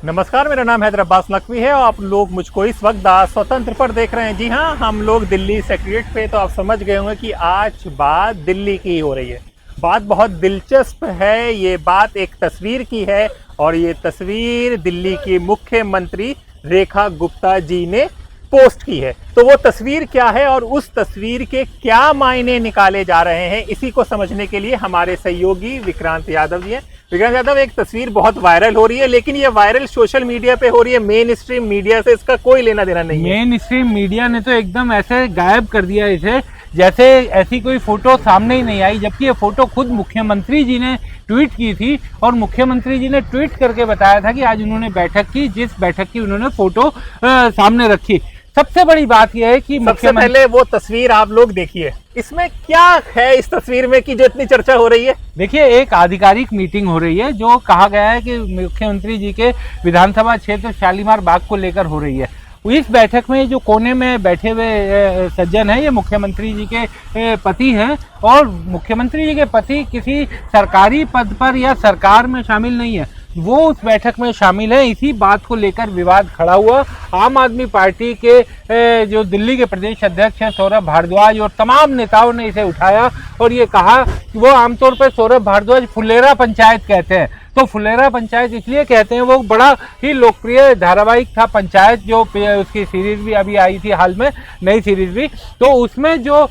नमस्कार, मेरा नाम हैदर अब्बास नकवी है और आप लोग मुझको इस वक्त दा स्वतंत्र पर देख रहे हैं। जी हाँ, हम लोग दिल्ली सेक्रेटरीट पे, तो आप समझ गए होंगे कि आज बात दिल्ली की हो रही है। बात बहुत दिलचस्प है। ये बात एक तस्वीर की है और ये तस्वीर दिल्ली की मुख्यमंत्री रेखा गुप्ता जी ने पोस्ट की है। तो वो तस्वीर क्या है और उस तस्वीर के क्या मायने निकाले जा रहे हैं, इसी को समझने के लिए हमारे सहयोगी विक्रांत यादव जी हैं। विक्रांत यादव, एक तस्वीर बहुत वायरल हो रही है, लेकिन ये वायरल सोशल मीडिया पे हो रही है, मेन स्ट्रीम मीडिया से इसका कोई लेना देना नहीं है। मेन स्ट्रीम मीडिया ने तो एकदम ऐसे गायब कर दिया इसे, जैसे ऐसी कोई फोटो सामने ही नहीं आई, जबकि ये फोटो खुद मुख्यमंत्री जी ने ट्वीट की थी और मुख्यमंत्री जी ने ट्वीट करके बताया था कि आज उन्होंने बैठक की, जिस बैठक की उन्होंने फोटो सामने रखी। सबसे बड़ी बात यह है कि सबसे पहले वो तस्वीर आप लोग देखिए, इसमें क्या है इस तस्वीर में कि जो इतनी चर्चा हो रही है। देखिए, एक आधिकारिक मीटिंग हो रही है जो कहा गया है कि मुख्यमंत्री जी के विधानसभा क्षेत्र शालीमार बाग को लेकर हो रही है। इस बैठक में जो कोने में बैठे हुए सज्जन हैं, ये मुख्यमंत्री जी के पति हैं और मुख्यमंत्री जी के पति किसी सरकारी पद पर या सरकार में शामिल नहीं है, वो उस बैठक में शामिल है। इसी बात को लेकर विवाद खड़ा हुआ। आम आदमी पार्टी के जो दिल्ली के प्रदेश अध्यक्ष हैं सौरभ भारद्वाज और तमाम नेताओं ने इसे उठाया और ये कहा कि वो आमतौर पर सौरभ भारद्वाज फुलेरा पंचायत कहते हैं। तो फुलेरा पंचायत इसलिए कहते हैं, वो बड़ा ही लोकप्रिय धारावाहिक था पंचायत, जो उसकी सीरीज भी अभी आई थी हाल में, नई सीरीज भी। तो उसमें जो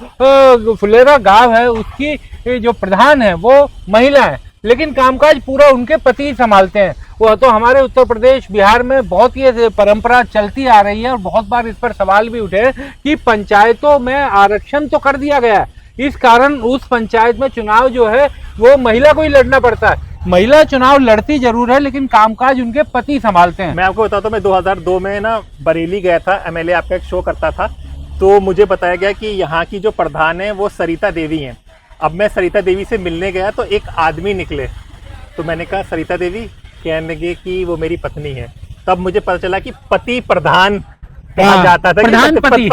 फुलेरा गांव है उसकी जो प्रधान है वो महिला है, लेकिन कामकाज पूरा उनके पति संभालते हैं। वो तो हमारे उत्तर प्रदेश बिहार में बहुत ही परंपरा चलती आ रही है और बहुत बार इस पर सवाल भी उठे कि पंचायतों में आरक्षण तो कर दिया गया है, इस कारण उस पंचायत में चुनाव जो है वो महिला को ही लड़ना पड़ता है। महिला चुनाव लड़ती जरूर है, लेकिन कामकाज उनके पति संभालते हैं। मैं आपको बताता हूँ, मैं 2002 में ना बरेली गया था, एमएलए आपका एक शो करता था, तो मुझे बताया गया कि यहाँ की जो प्रधान है वो सरिता देवी हैं। अब मैं सरिता देवी से मिलने गया तो एक आदमी निकले, तो मैंने कहा सरिता देवी, कहने लगे कि वो मेरी पत्नी है। तब मुझे पता चला कि पति प्रधान कहा जाता था,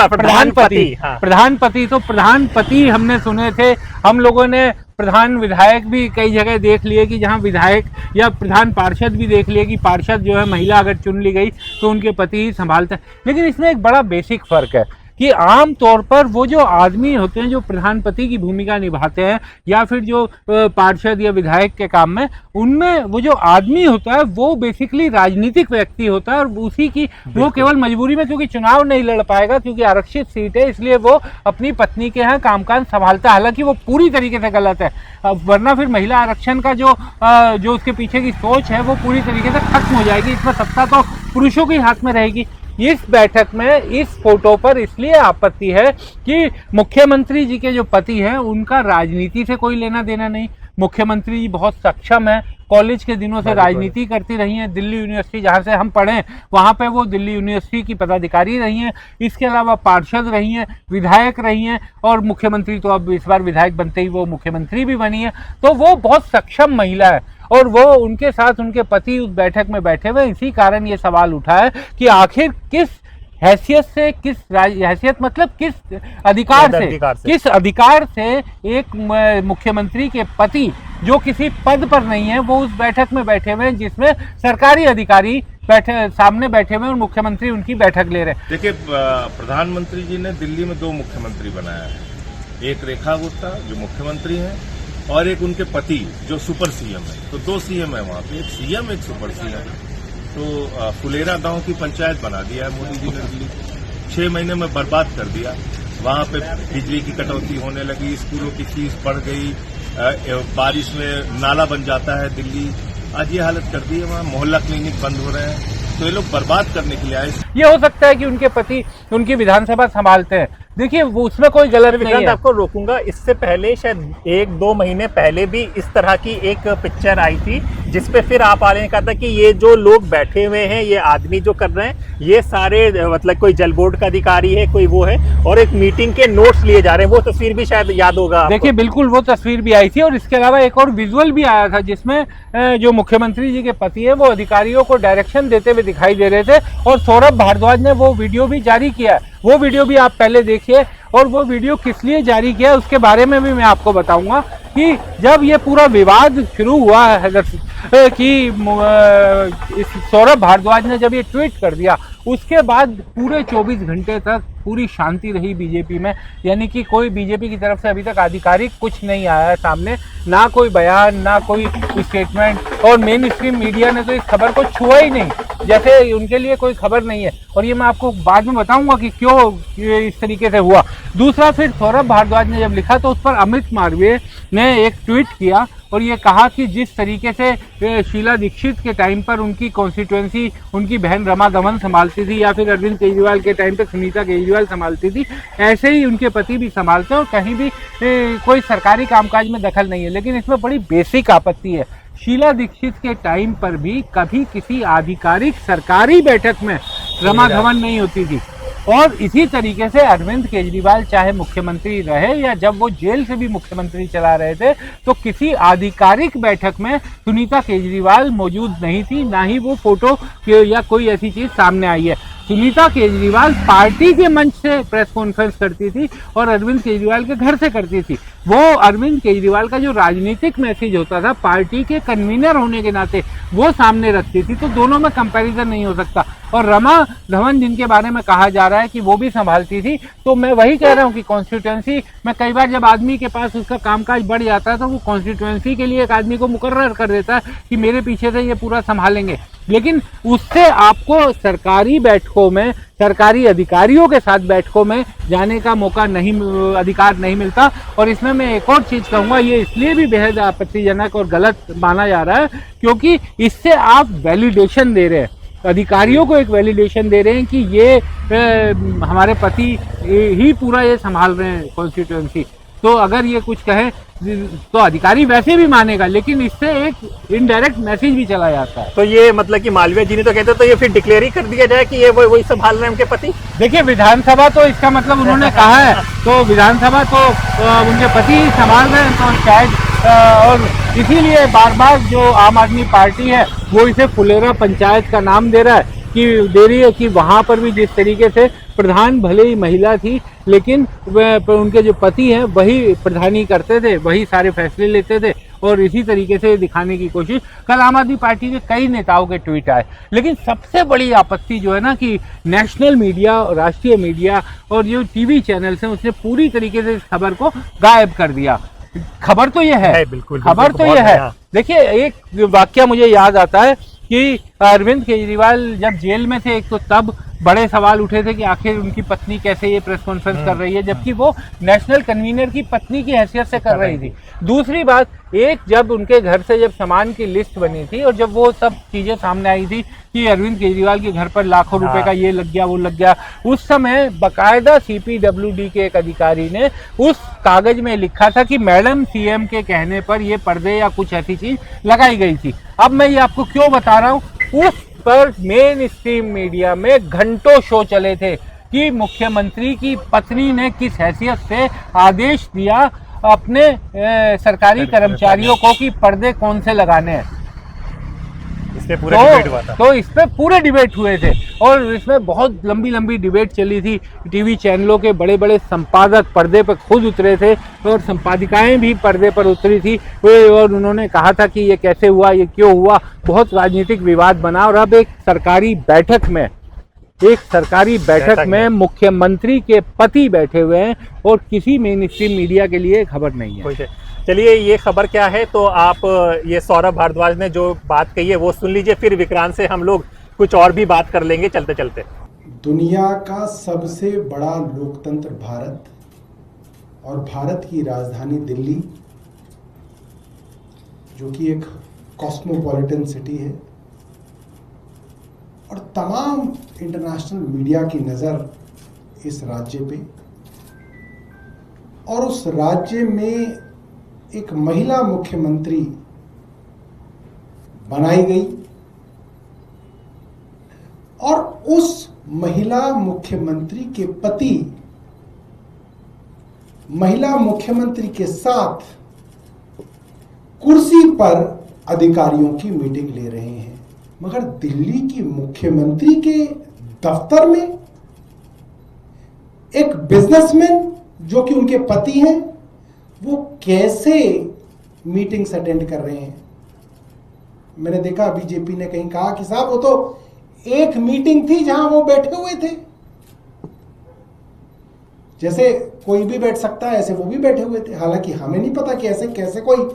प्रधानपति। हाँ। प्रधानपति तो प्रधानपति हमने सुने थे, हम लोगों ने प्रधान विधायक भी कई जगह देख लिए कि जहां विधायक या प्रधान पार्षद भी देख लिए कि पार्षद जो है महिला अगर चुन ली गई तो उनके पति ही संभालते हैं। लेकिन इसमें एक बड़ा बेसिक फर्क है कि आम तौर पर वो जो आदमी होते हैं जो प्रधानपति की भूमिका निभाते हैं या फिर जो पार्षद या विधायक के काम में, उनमें वो जो आदमी होता है वो बेसिकली राजनीतिक व्यक्ति होता है और उसी की वो केवल मजबूरी में, क्योंकि चुनाव नहीं लड़ पाएगा क्योंकि आरक्षित सीट है, इसलिए वो अपनी पत्नी के यहाँ कामकाज संभालता है। हालांकि वो पूरी तरीके से गलत है, वरना फिर महिला आरक्षण का जो उसके पीछे की सोच है वो पूरी तरीके से खत्म हो जाएगी। इसमें सत्ता तो पुरुषों के हाथ में रहेगी। इस बैठक में इस फोटो पर इसलिए आपत्ति है कि मुख्यमंत्री जी के जो पति हैं उनका राजनीति से कोई लेना देना नहीं। मुख्यमंत्री जी बहुत सक्षम है, कॉलेज के दिनों से राजनीति करती रही हैं। दिल्ली यूनिवर्सिटी जहां से हम पढ़े वहां पे वो दिल्ली यूनिवर्सिटी की पदाधिकारी रही हैं, इसके अलावा पार्षद रही हैं, विधायक रही हैं और मुख्यमंत्री तो अब इस बार विधायक बनते ही वो मुख्यमंत्री भी बनी है। तो वो बहुत सक्षम महिला है और वो उनके साथ उनके पति उस बैठक में बैठे हुए। इसी कारण ये सवाल उठा है कि आखिर किस हैसियत से, किस हैसियत मतलब किस किस अधिकार से एक मुख्यमंत्री के पति जो किसी पद पर नहीं है वो उस बैठक में बैठे हुए हैं जिसमें सरकारी अधिकारी सामने बैठे हुए और मुख्यमंत्री उनकी बैठक ले रहे हैं। देखिए, प्रधानमंत्री जी ने दिल्ली में 2 मुख्यमंत्री बनाया है, एक रेखा गुप्ता जो मुख्यमंत्री हैं और एक उनके पति जो सुपर सीएम है। तो 2 सीएम है वहाँ पे, एक सीएम एक सुपर सीएम। तो फुलेरा गांव की पंचायत बना दिया है मोदी जी ने दिल्ली, 6 महीने में बर्बाद कर दिया। वहाँ पे बिजली की कटौती होने लगी, स्कूलों की फीस बढ़ गई, बारिश में नाला बन जाता है दिल्ली। आज ये हालत कर दी है, वहाँ मोहल्ला क्लिनिक बंद हो रहे हैं। तो ये लोग बर्बाद करने के लिए आए। ये हो सकता है कि उनके पति उनकी विधानसभा संभालते हैं, देखिए वो उसमें कोई गलत नहीं है। आपको रोकूंगा, इससे पहले शायद 1-2 महीने पहले भी इस तरह की एक पिक्चर आई थी जिसपे फिर आप आने कहा था कि ये जो लोग बैठे हुए हैं, ये आदमी जो कर रहे हैं, ये सारे मतलब कोई जल बोर्ड का अधिकारी है, कोई वो है, और एक मीटिंग के नोट्स लिए जा रहे हैं। वो तस्वीर भी शायद याद होगा। देखिए बिल्कुल वो तस्वीर भी आई थी और इसके अलावा एक और विजुअल भी आया था जिसमें जो मुख्यमंत्री जी के पति है वो अधिकारियों को डायरेक्शन देते हुए दिखाई दे रहे थे और सौरभ भारद्वाज ने वो वीडियो भी जारी किया है। वो वीडियो भी आप पहले देखिए और वो वीडियो किस लिए जारी किया उसके बारे में भी मैं आपको बताऊंगा। कि जब ये पूरा विवाद शुरू हुआ है कि इस सौरभ भारद्वाज ने जब ये ट्वीट कर दिया, उसके बाद पूरे 24 घंटे तक पूरी शांति रही बीजेपी में। यानी कि कोई बीजेपी की तरफ से अभी तक आधिकारिक कुछ नहीं आया है सामने, ना कोई बयान, ना कोई स्टेटमेंट, और मेन स्ट्रीम मीडिया ने तो इस खबर को छुआ ही नहीं, जैसे उनके लिए कोई खबर नहीं है। और ये मैं आपको बाद में बताऊंगा कि क्यों इस तरीके से हुआ। दूसरा, फिर सौरभ भारद्वाज ने जब लिखा तो उस पर अमित मालवीय ने एक ट्वीट किया और ये कहा कि जिस तरीके से शीला दीक्षित के टाइम पर उनकी कॉन्स्टिट्यूएंसी उनकी बहन रमा दमन संभालती थी, या फिर अरविंद केजरीवाल के टाइम पे सुनीता केजरीवाल संभालती थी, ऐसे ही उनके पति भी संभालते हैं और कहीं भी कोई सरकारी कामकाज में दखल नहीं है। लेकिन इसमें बड़ी बेसिक आपत्ति है, शीला दीक्षित के टाइम पर भी कभी किसी आधिकारिक सरकारी बैठक में रमा दमन नहीं होती थी। और इसी तरीके से अरविंद केजरीवाल चाहे मुख्यमंत्री रहे या जब वो जेल से भी मुख्यमंत्री चला रहे थे, तो किसी आधिकारिक बैठक में सुनीता केजरीवाल मौजूद नहीं थी, ना ही वो फोटो या कोई ऐसी चीज सामने आई है। सुनीता केजरीवाल पार्टी के मंच से प्रेस कॉन्फ्रेंस करती थी और अरविंद केजरीवाल के घर से करती थी। वो अरविंद केजरीवाल का जो राजनीतिक मैसेज होता था पार्टी के कन्वीनर होने के नाते वो सामने रखती थी, तो दोनों में कंपैरिजन नहीं हो सकता। और रमा धवन जिनके बारे में कहा जा रहा है कि वो भी संभालती थी, तो मैं वही कह रहा हूँ कि कॉन्स्टिट्यूएंसी में कई बार जब आदमी के पास उसका कामकाज बढ़ जाता है तो वो कॉन्स्टिट्यूएंसी के लिए एक आदमी को मुकर्रर कर देता है कि मेरे पीछे से ये पूरा संभालेंगे। लेकिन उससे आपको सरकारी बैठकों में, सरकारी अधिकारियों के साथ बैठकों में जाने का मौका नहीं, अधिकार नहीं मिलता। और इसमें मैं एक और चीज कहूँगा, ये इसलिए भी बेहद आपत्तिजनक और गलत माना जा रहा है क्योंकि इससे आप वैलिडेशन दे रहे हैं, अधिकारियों को एक वैलिडेशन दे रहे हैं कि ये हमारे पति ही पूरा ये संभाल रहे हैं कॉन्स्टिट्यूएंसी। तो अगर ये कुछ कहें तो अधिकारी वैसे भी मानेगा, लेकिन इससे एक इनडायरेक्ट मैसेज भी चला जाता है। तो ये मतलब कि मालवीय जी ने तो कहते तो ये फिर डिक्लेयर ही कर दिया जाए कि ये वही संभाल रहे हैं उनके पति। देखिए, विधानसभा तो इसका मतलब उन्होंने कहा है, तो विधानसभा तो उनके पति ही संभाल रहे हैं, तो शायद और इसीलिए बार बार जो आम आदमी पार्टी है वो इसे फुलेरा पंचायत का नाम दे रही है कि वहां पर भी जिस तरीके से प्रधान भले ही महिला थी, लेकिन उनके जो पति हैं वही प्रधानी करते थे, वही सारे फैसले लेते थे, और इसी तरीके से दिखाने की कोशिश कल आम आदमी पार्टी के कई नेताओं के ट्वीट आए। लेकिन सबसे बड़ी आपत्ति जो है ना कि नेशनल मीडिया, राष्ट्रीय मीडिया और जो टीवी चैनल्स हैं उसने पूरी तरीके से इस खबर को गायब कर दिया। खबर तो ये है, बिल्कुल, खबर तो ये है। देखिए, एक वाक्य मुझे याद आता है कि अरविंद केजरीवाल जब जेल में थे, एक तो तब बड़े सवाल उठे थे कि आखिर उनकी पत्नी कैसे ये प्रेस कॉन्फ्रेंस कर रही है, जबकि वो नेशनल कन्वीनर की पत्नी की हैसियत से कर रही थी। दूसरी बात, एक जब उनके घर से जब सामान की लिस्ट बनी थी और जब वो सब चीजें सामने आई थी कि अरविंद केजरीवाल के घर पर लाखों रुपए का ये लग गया, वो लग गया, उस समय बकायदा CPWD के एक अधिकारी ने उस कागज में लिखा था कि मैडम CM के कहने पर ये पर्दे या कुछ ऐसी चीज लगाई गई थी। अब मैं ये आपको क्यों बता रहा हूँ, उस पर मेन स्ट्रीम मीडिया में घंटों शो चले थे कि मुख्यमंत्री की पत्नी ने किस हैसियत से आदेश दिया अपने सरकारी कर्मचारियों को कि पर्दे कौन से लगाने हैं। इसमें पूरा डिबेट हुआ था। तो इस पे पूरे डिबेट हुए थे और इसमें बहुत लंबी लंबी डिबेट चली थी। टीवी चैनलों के बड़े बड़े संपादक पर्दे पर खुद उतरे थे और संपादिकाएं भी पर्दे पर उतरी थी और उन्होंने कहा था कि ये कैसे हुआ, ये क्यों हुआ। बहुत राजनीतिक विवाद बना और अब एक सरकारी बैठक में मुख्यमंत्री के पति बैठे हुए हैं और किसी मेन स्ट्रीम मीडिया के लिए खबर नहीं है। चलिए, ये खबर क्या है तो आप ये सौरभ भारद्वाज ने जो बात कही है वो सुन लीजिए, फिर विक्रांत से हम लोग कुछ और भी बात कर लेंगे चलते चलते। दुनिया का सबसे बड़ा लोकतंत्र भारत और भारत की राजधानी दिल्ली, जो कि एक कॉस्मोपॉलिटन सिटी है, और तमाम इंटरनेशनल मीडिया की नज़र इस राज्य पे, और उस राज्य में एक महिला मुख्यमंत्री बनाई गई और उस महिला मुख्यमंत्री के पति महिला मुख्यमंत्री के साथ कुर्सी पर अधिकारियों की मीटिंग ले रहे हैं। मगर दिल्ली की मुख्यमंत्री के दफ्तर में एक बिजनेसमैन जो कि उनके पति हैं, वो कैसे मीटिंग्स अटेंड कर रहे हैं। मैंने देखा बीजेपी ने कहीं कहा कि साहब वो तो एक मीटिंग थी जहां वो बैठे हुए थे। जैसे कोई भी बैठ सकता है ऐसे वो भी बैठे हुए थे। हालांकि हमें नहीं पता कि ऐसे कैसे कोई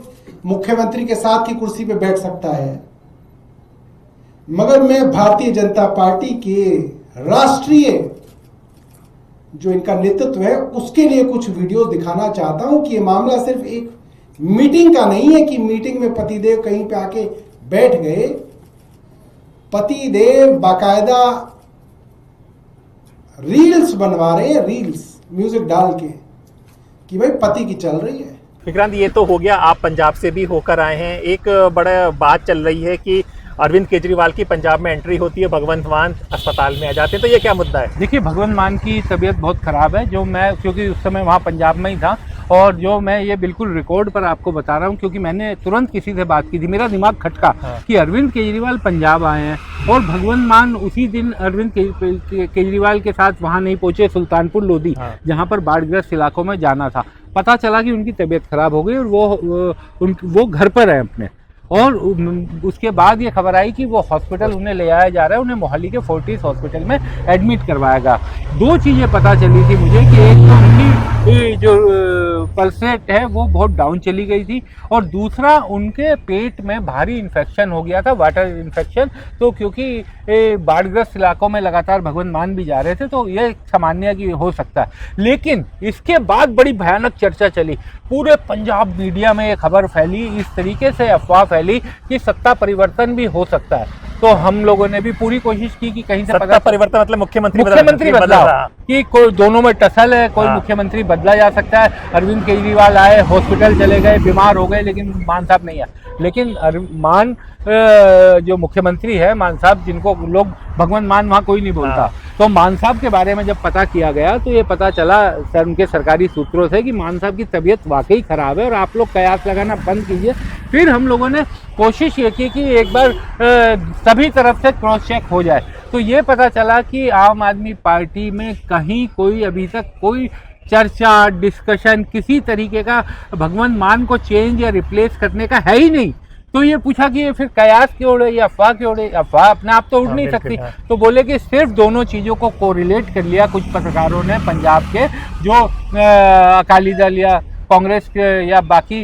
मुख्यमंत्री के साथ की कुर्सी पे बैठ सकता है, मगर मैं भारतीय जनता पार्टी के राष्ट्रीय जो इनका नेतृत्व है उसके लिए कुछ वीडियो दिखाना चाहता हूं कि ये मामला सिर्फ एक मीटिंग का नहीं है कि मीटिंग में पतिदेव कहीं पे आके बैठ गए। पतिदेव बाकायदा रील्स बनवा रहे हैं, रील्स म्यूजिक डाल के कि भाई पति की चल रही है। विक्रांत, ये तो हो गया, आप पंजाब से भी होकर आए हैं। एक बड़ा बात चल रही है कि अरविंद केजरीवाल की पंजाब में एंट्री होती है, भगवंत मान अस्पताल में आ जाते हैं, तो ये क्या मुद्दा है? देखिए, भगवंत मान की तबीयत बहुत ख़राब है, जो मैं क्योंकि उस समय वहाँ पंजाब में ही था, और जो मैं ये बिल्कुल रिकॉर्ड पर आपको बता रहा हूँ क्योंकि मैंने तुरंत किसी से बात की थी, मेरा दिमाग खटका कि अरविंद केजरीवाल पंजाब आए हैं और भगवंत मान उसी दिन अरविंद केजरीवाल के साथ वहाँ नहीं पहुँचे, सुल्तानपुर लोधी, जहाँ पर बाढ़ग्रस्त इलाकों में जाना था। पता चला कि उनकी तबीयत खराब हो गई और वो घर पर है अपने, और उसके बाद ये खबर आई कि वो हॉस्पिटल उन्हें ले आया जा रहा है, उन्हें मोहाली के फोर्टिस हॉस्पिटल में एडमिट करवाएगा। दो चीज़ें पता चली थी मुझे कि एक तो उनकी जो पल्स रेट है वो बहुत डाउन चली गई थी, और दूसरा उनके पेट में भारी इन्फेक्शन हो गया था, वाटर इन्फेक्शन। तो क्योंकि बाढ़ग्रस्त इलाकों में लगातार भगवंत मान भी जा रहे थे, तो यह सामान्य कि हो सकता है। लेकिन इसके बाद बड़ी भयानक चर्चा चली, पूरे पंजाब मीडिया में ये खबर फैली, इस तरीके से अफवाह फैली कि सत्ता परिवर्तन भी हो सकता है। तो हम लोगों ने भी पूरी कोशिश की कि कहीं से सत्ता परिवर्तन मतलब मुख्यमंत्री बदलाव कि कोई दोनों में टसल है, कोई मुख्यमंत्री बदला जा सकता है। अरविंद केजरीवाल आए, हॉस्पिटल चले गए, बीमार हो गए, लेकिन मान साहब नहीं आए। लेकिन मान जो मुख्यमंत्री है, मान साहब, जिनको लोग भगवंत मान वहाँ कोई नहीं बोलता, तो मान साहब के बारे में जब पता किया गया तो ये पता चला उनके सरकारी सूत्रों से कि मान साहब की तबीयत वाकई ख़राब है और आप लोग कयास लगाना बंद कीजिए। फिर हम लोगों ने कोशिश ये की कि एक बार सभी तरफ से क्रॉस चेक हो जाए, तो ये पता चला कि आम आदमी पार्टी में कहीं कोई अभी तक कोई चर्चा, डिस्कशन किसी तरीके का भगवंत मान को चेंज या रिप्लेस करने का है ही नहीं। तो ये पूछा कि ये फिर कयास क्यों उड़े या अफवाह क्यों उड़े? अफवाह अपने आप तो उड़ नहीं सकती। तो बोले कि सिर्फ दोनों चीज़ों को कोरिलेट कर लिया कुछ पत्रकारों ने पंजाब के, जो अकाली दल या कांग्रेस के या बाकी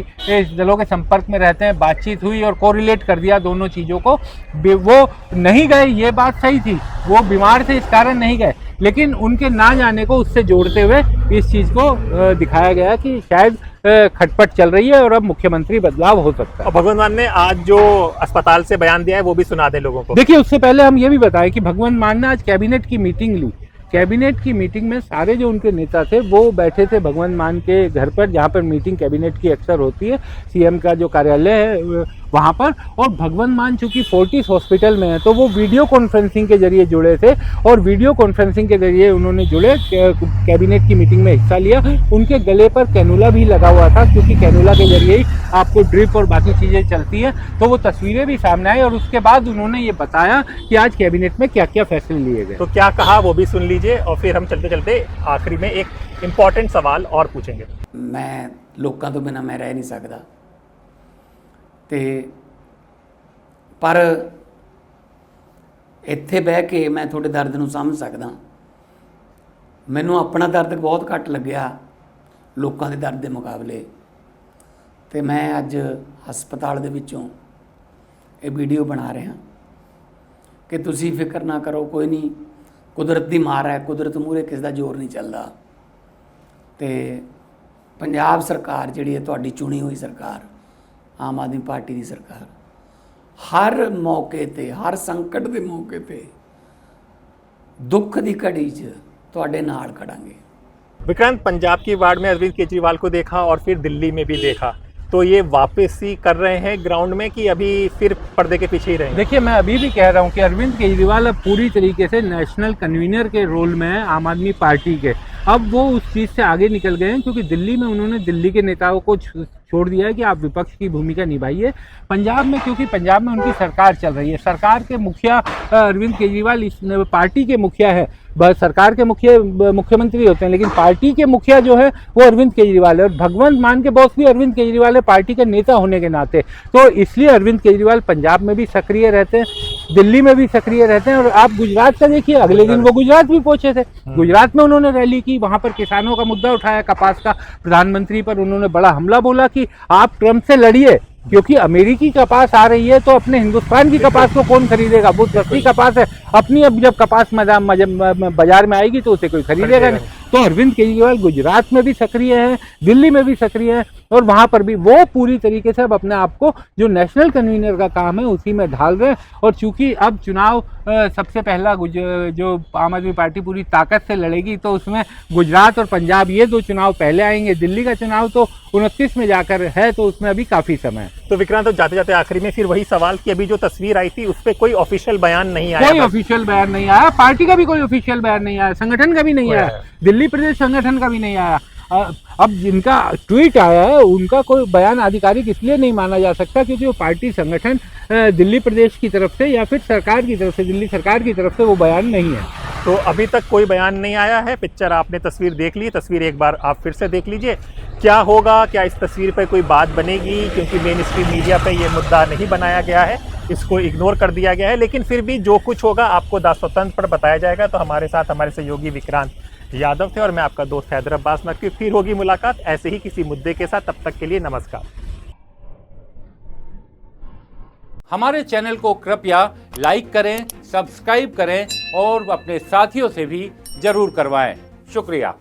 दलों के संपर्क में रहते हैं, बातचीत हुई और कोरिलेट कर दिया दोनों चीज़ों को। वो नहीं गए, ये बात सही थी, वो बीमार थे इस कारण नहीं गए, लेकिन उनके ना जाने को उससे जोड़ते हुए इस चीज़ को दिखाया गया कि शायद खटपट चल रही है और अब मुख्यमंत्री बदलाव हो सकता है। और भगवंत मान ने आज जो अस्पताल से बयान दिया है वो भी सुना दे लोगों को। देखिए, उससे पहले हम ये भी बताएं कि भगवंत मान ने आज कैबिनेट की मीटिंग ली। कैबिनेट की मीटिंग में सारे जो उनके नेता थे वो बैठे थे भगवंत मान के घर पर, जहाँ पर मीटिंग कैबिनेट की अक्सर होती है, सीएम का जो कार्यालय है वहाँ पर। और भगवंत मान चूंकि फोर्टिस हॉस्पिटल में है तो वो वीडियो कॉन्फ्रेंसिंग के जरिए जुड़े थे, और वीडियो कॉन्फ्रेंसिंग के जरिए उन्होंने कैबिनेट की मीटिंग में हिस्सा लिया। उनके गले पर कैनुला भी लगा हुआ था, क्योंकि कैनुला के जरिए ही आपको ड्रिप और बाकी चीज़ें चलती हैं। तो वो तस्वीरें भी सामने आई, और उसके बाद उन्होंने ये बताया कि आज कैबिनेट में क्या क्या फैसले लिए गए। तो क्या कहा वो भी सुन लीजिए, और फिर हम चलते चलते आखिरी में एक इम्पॉर्टेंट सवाल और पूछेंगे। मैं लोगों तो बिना मैं रह नहीं सकता, तो पर ਇੱਥੇ ਬਹਿ ਕੇ मैं ਤੁਹਾਡੇ दर्द ਨੂੰ समझ सकदा। ਮੈਨੂੰ अपना दर्द बहुत घट लग्या लोगों के दर्द के मुकाबले, तो मैं अज हस्पताल दे विचों ये वीडियो बना रहा कि तुसी फिक्र ना करो, कोई नहीं, कुदरत की मार है, कुदरत मूहरे किसी का जोर नहीं चलता। तो पंजाब सरकार जिहड़ी है तुहाडी चुनी हुई सरकार, आम आदमी पार्टी की सरकार, हर मौके ते, हर संकट के मौके पे, दुख की घड़ी च तुहाडे नाल खड़ांगे। विक्रांत, पंजाब की वार्ड में अरविंद केजरीवाल को देखा और फिर दिल्ली में भी देखा, तो ये वापसी कर रहे हैं ग्राउंड में कि अभी फिर पर्दे के पीछे ही रहेंगे? देखिए, मैं अभी भी कह रहा हूँ कि अरविंद केजरीवाल अब पूरी तरीके से नेशनल कन्वीनर के रोल में है आम आदमी पार्टी के। अब वो उस चीज़ से आगे निकल गए हैं, क्योंकि दिल्ली में उन्होंने दिल्ली के नेताओं को छोड़ दिया है कि आप विपक्ष की भूमिका निभाइए। पंजाब में, क्योंकि पंजाब में उनकी सरकार चल रही है, सरकार के मुखिया अरविंद केजरीवाल इस पार्टी के मुखिया है, सरकार के मुख्यमंत्री होते हैं, लेकिन पार्टी के मुखिया जो है वो अरविंद केजरीवाल है, और भगवंत मान के बॉस भी अरविंद केजरीवाल है पार्टी के नेता होने के नाते। तो इसलिए अरविंद केजरीवाल पंजाब में भी सक्रिय रहते हैं, दिल्ली में भी सक्रिय रहते हैं। और आप गुजरात का देखिए, अगले दिन वो गुजरात भी पहुंचे थे, गुजरात में उन्होंने रैली की, वहां पर किसानों का मुद्दा उठाया, कपास का। प्रधानमंत्री पर उन्होंने बड़ा हमला बोला कि आप ट्रंप से लड़िए, क्योंकि अमेरिकी कपास आ रही है तो अपने हिंदुस्तान की कपास को कौन खरीदेगा, वो सस्ती कपास है अपनी, अब जब कपास बाजार में आएगी तो उसे कोई खरीदेगा नहीं। तो अरविंद केजरीवाल गुजरात में भी सक्रिय है, दिल्ली में भी सक्रिय है, और वहां पर भी वो पूरी तरीके से अब अपने आप को जो नेशनल कन्वीनर का काम है उसी में ढाल रहे हैं। और चूंकि अब चुनाव सबसे पहला जो आम आदमी पार्टी पूरी ताकत से लड़ेगी, तो उसमें गुजरात और पंजाब ये दो चुनाव पहले आएंगे। दिल्ली का चुनाव तो 29 में जाकर है, तो उसमें अभी काफी समय है। तो विक्रांत, तो जाते जाते आखिरी में फिर वही सवाल कि अभी जो तस्वीर आई थी उस पर कोई ऑफिशियल बयान नहीं आया, कोई ऑफिशियल बयान नहीं आया, पार्टी का भी कोई ऑफिशियल बयान नहीं आया, संगठन का भी नहीं आया, दिल्ली प्रदेश संगठन का भी नहीं आया। अब जिनका ट्वीट आया है उनका कोई बयान आधिकारिक इसलिए नहीं माना जा सकता क्योंकि वो पार्टी संगठन दिल्ली प्रदेश की तरफ से या फिर सरकार की तरफ से, दिल्ली सरकार की तरफ से वो बयान नहीं है। तो अभी तक कोई बयान नहीं आया है। पिक्चर आपने तस्वीर देख ली, तस्वीर एक बार आप फिर से देख लीजिए। क्या होगा, क्या इस तस्वीर पर कोई बात बनेगी, क्योंकि मेन स्ट्रीम मीडिया पे ये मुद्दा नहीं बनाया गया है, इसको इग्नोर कर दिया गया है। लेकिन फिर भी जो कुछ होगा आपको द स्वतंत्र पर बताया जाएगा। तो हमारे साथ हमारे सहयोगी विक्रांत यादव थे और मैं आपका दोस्त हैदर अब्बास नकवी। फिर होगी मुलाकात ऐसे ही किसी मुद्दे के साथ, तब तक के लिए नमस्कार। हमारे चैनल को कृपया लाइक करें, सब्सक्राइब करें और अपने साथियों से भी जरूर करवाएं। शुक्रिया।